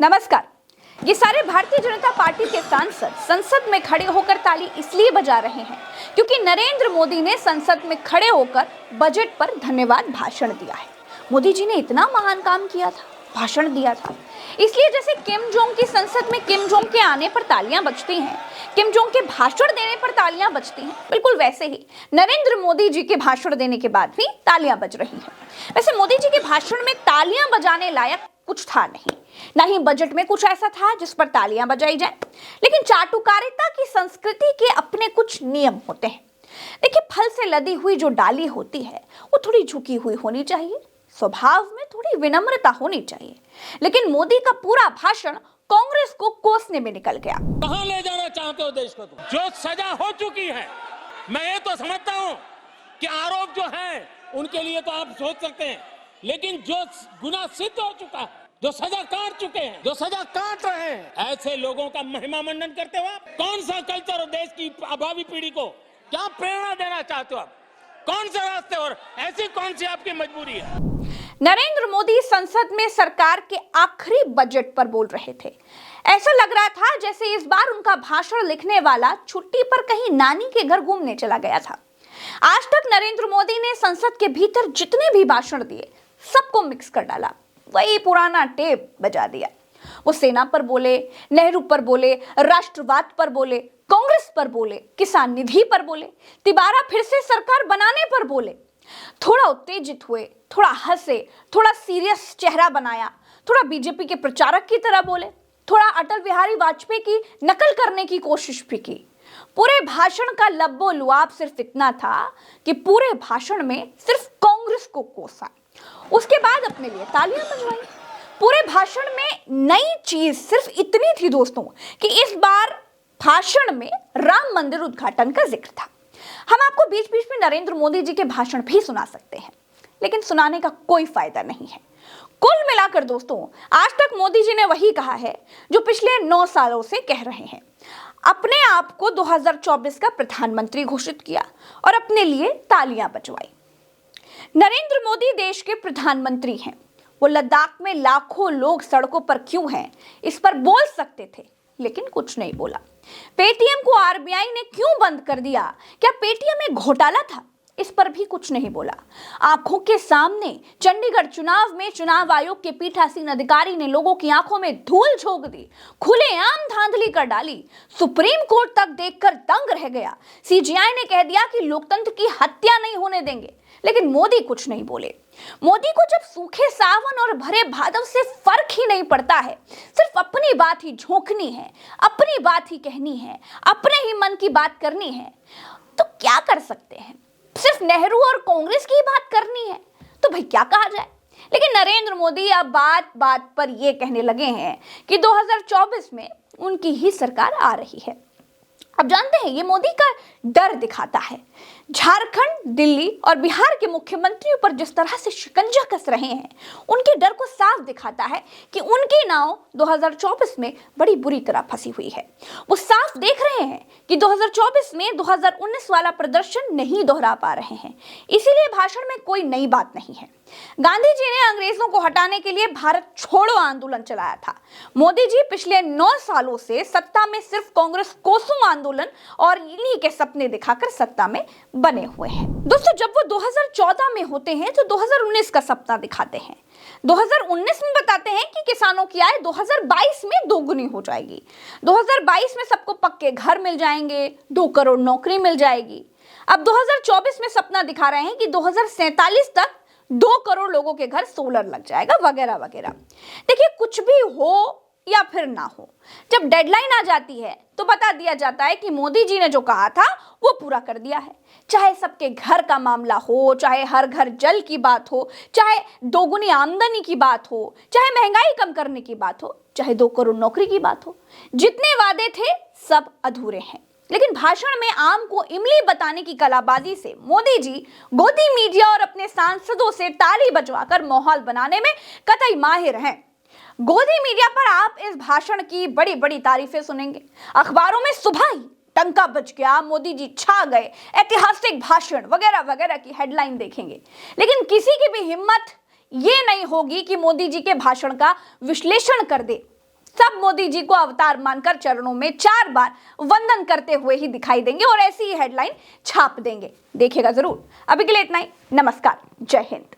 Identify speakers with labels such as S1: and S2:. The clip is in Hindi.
S1: नमस्कार। ये सारे भारतीय जनता पार्टी के सांसद संसद में खड़े होकर ताली इसलिए बजा रहे हैं क्योंकि नरेंद्र मोदी ने संसद में खड़े होकर बजट पर धन्यवाद भाषण दिया है। मोदी जी ने इतना महान काम किया था, भाषण दिया था, इसलिए जैसे किम जोंग की संसद में किम जोंग के आने पर तालियां बजती हैं, किम जोंग के भाषण देने पर तालियां बजती हैं, बिल्कुल वैसे ही नरेंद्र मोदी जी के भाषण देने के बाद भी तालियां बज रही हैं। वैसे मोदी जी के भाषण में तालियां बजाने लायक कुछ था नहीं, ना ही बजट में कुछ ऐसा था जिस पर तालियां बजाई जाए, लेकिन चाटुकारिता की संस्कृति के अपने कुछ नियम होते हैं। देखिए, फल से लदी हुई जो डाली होती है वो थोड़ी झुकी हुई होनी चाहिए, स्वभाव में थोड़ी विनम्रता होनी चाहिए, लेकिन मोदी का पूरा भाषण कांग्रेस को कोसने में निकल गया।
S2: कहां ले जाना चाहते हो देश को? जो सजा हो चुकी है, मैं ये तो समझता हूं कि आरोप जो है उनके लिए तो आप सोच सकते हैं, लेकिन जो गुनाह सिद्ध हो चुका है, जो सजा काट चुके हैं, जो सजा काट रहे हैं, ऐसे लोगों का महिमा मंडन करते हो आप? कौन सा कल्चर और देश की अभावी पीढ़ी को क्या प्रेरणा देना चाहते हो आप? कौन से रास्ते और ऐसी कौन सी आपकी मजबूरी है?
S1: नरेंद्र मोदी संसद में सरकार के आखिरी बजट पर बोल रहे थे। ऐसा लग रहा था जैसे इस बार उनका भाषण लिखने वाला छुट्टी पर कहीं नानी के घर घूमने चला गया था। आज तक नरेंद्र मोदी ने संसद के भीतर जितने भी भाषण दिए सबको मिक्स कर डाला, वही पुराना टेप बजा दिया। वो सेना पर बोले, नेहरू पर बोले, राष्ट्रवाद पर बोले, कांग्रेस पर बोले, किसान निधि पर बोले, तिबारा फिर से सरकार बनाने पर बोले। थोड़ा उत्तेजित हुए, थोड़ा हंसे, थोड़ा सीरियस चेहरा बनाया, थोड़ा बीजेपी के प्रचारक की तरह बोले, थोड़ा अटल बिहारी वाजपेयी की नकल करने की कोशिश भी की। पूरे भाषण का लब्बो लुआब सिर्फ इतना था कि पूरे भाषण में सिर्फ कांग्रेस को कोसा, उसके बाद अपने लिए तालियां बजवाई। पूरे भाषण में नई चीज सिर्फ इतनी थी दोस्तों कि इस बार भाषण में राम मंदिर उद्घाटन का जिक्र था। हम आपको बीच बीच में नरेंद्र मोदी जी के भाषण भी सुना सकते हैं, लेकिन सुनाने का कोई फायदा नहीं है। कुल मिलाकर दोस्तों, आज तक मोदी जी ने वही कहा है जो पिछले 9 सालों से कह रहे हैं। अपने आप को 2024 का प्रधानमंत्री घोषित किया और अपने लिए तालियां बजवाई। नरेंद्र मोदी देश के प्रधानमंत्री हैं। वो लद्दाख में लाखों लोग सड़कों पर क्यों हैं इस पर बोल सकते थे, लेकिन कुछ नहीं बोला। पेटीएम को आरबीआई ने क्यों बंद कर दिया, क्या पेटीएम में घोटाला था, इस पर भी कुछ नहीं बोला। आंखों के सामने चंडीगढ़ चुनाव में चुनाव आयोग के पीठासीन अधिकारी ने लोगों की आंखों में धूल झोंक दी, खुलेआम धांधली कर डाली। सुप्रीम कोर्ट तक देखकर दंग रह गया। सीजीआई ने कह दिया कि लोकतंत्र की हत्या नहीं होने देंगे, लेकिन मोदी कुछ नहीं बोले। मोदी को जब सूखे सावन और भरे भादव से फर्क ही नहीं पड़ता है, सिर्फ अपनी बात ही झोंकनी है, अपनी बात ही कहनी है, अपने ही मन की बात करनी है, तो क्या कर सकते हैं? सिर्फ नेहरू और कांग्रेस की बात करनी है, तो भाई क्या कहा जाए। लेकिन नरेंद्र मोदी अब बात बात पर यह कहने लगे हैं कि 2024 में उनकी ही सरकार आ रही है। अब जानते हैं, ये मोदी का डर दिखाता है। झारखंड, दिल्ली और बिहार के मुख्यमंत्रियों पर जिस तरह से शिकंजा कस रहे हैं, उनके डर को साफ दिखाता है कि उनकी नाव 2024 में बड़ी बुरी तरह फंसी हुई है। वो साफ देख रहे हैं कि 2024 में 2019 वाला प्रदर्शन नहीं दोहरा पा रहे हैं, इसीलिए भाषण में कोई नई बात नहीं है। गांधी जी ने अंग्रेजों को हटाने के लिए भारत छोड़ो आंदोलन चलाया था। मोदी जी पिछले 9 सालों से सत्ता में सिर्फ कांग्रेस कोसुम आंदोलन और इन्हीं के सपने दिखाकर सत्ता में बने हुए हैं। दोस्तों, जब वो 2014 में होते हैं तो 2019 का सपना दिखाते हैं। 2019 में बताते हैं कि किसानों की आय 2022 में दोगुनी हो जाएगी। 2022 में सबको पक्के घर मिल जाएंगे, 2 करोड़ नौकरी मिल जाएगी। अब 2024 में सपना दिखा रहे हैं कि 2047 तक 2 करोड़ लोगों के घर सोलर लग जाएगा, वगैरह वगैरह। देखिए, कुछ भी हो या फिर ना हो, जब डेडलाइन आ जाती है तो बता दिया जाता है कि मोदी जी ने जो कहा था वो पूरा कर दिया है। चाहे सबके घर का मामला हो, चाहे हर घर जल की बात हो, चाहे दोगुनी आमदनी की बात हो, चाहे महंगाई कम करने की बात हो, चाहे 2 करोड़ नौकरी की बात हो, जितने वादे थे सब अधूरे हैं। लेकिन भाषण में आम को इमली बताने की कलाबाजी से मोदी जी गोदी मीडिया और अपने सांसदों से ताली बजवाकर माहौल बनाने में कतई माहिर हैं। गोदी मीडिया पर आप इस भाषण की बड़ी बड़ी तारीफें सुनेंगे। अखबारों में सुबह ही टंका बज गया, मोदी जी छा गए, ऐतिहासिक भाषण वगैरह वगैरह की हेडलाइन देखेंगे। लेकिन किसी की भी हिम्मत ये नहीं होगी कि मोदी जी के भाषण का विश्लेषण कर दे, सब मोदी जी को अवतार मानकर चरणों में 4 बार वंदन करते हुए ही दिखाई देंगे और ऐसी ही हेडलाइन छाप देंगे। देखिएगा जरूर। अभी के लिए इतना ही। नमस्कार, जय हिंद।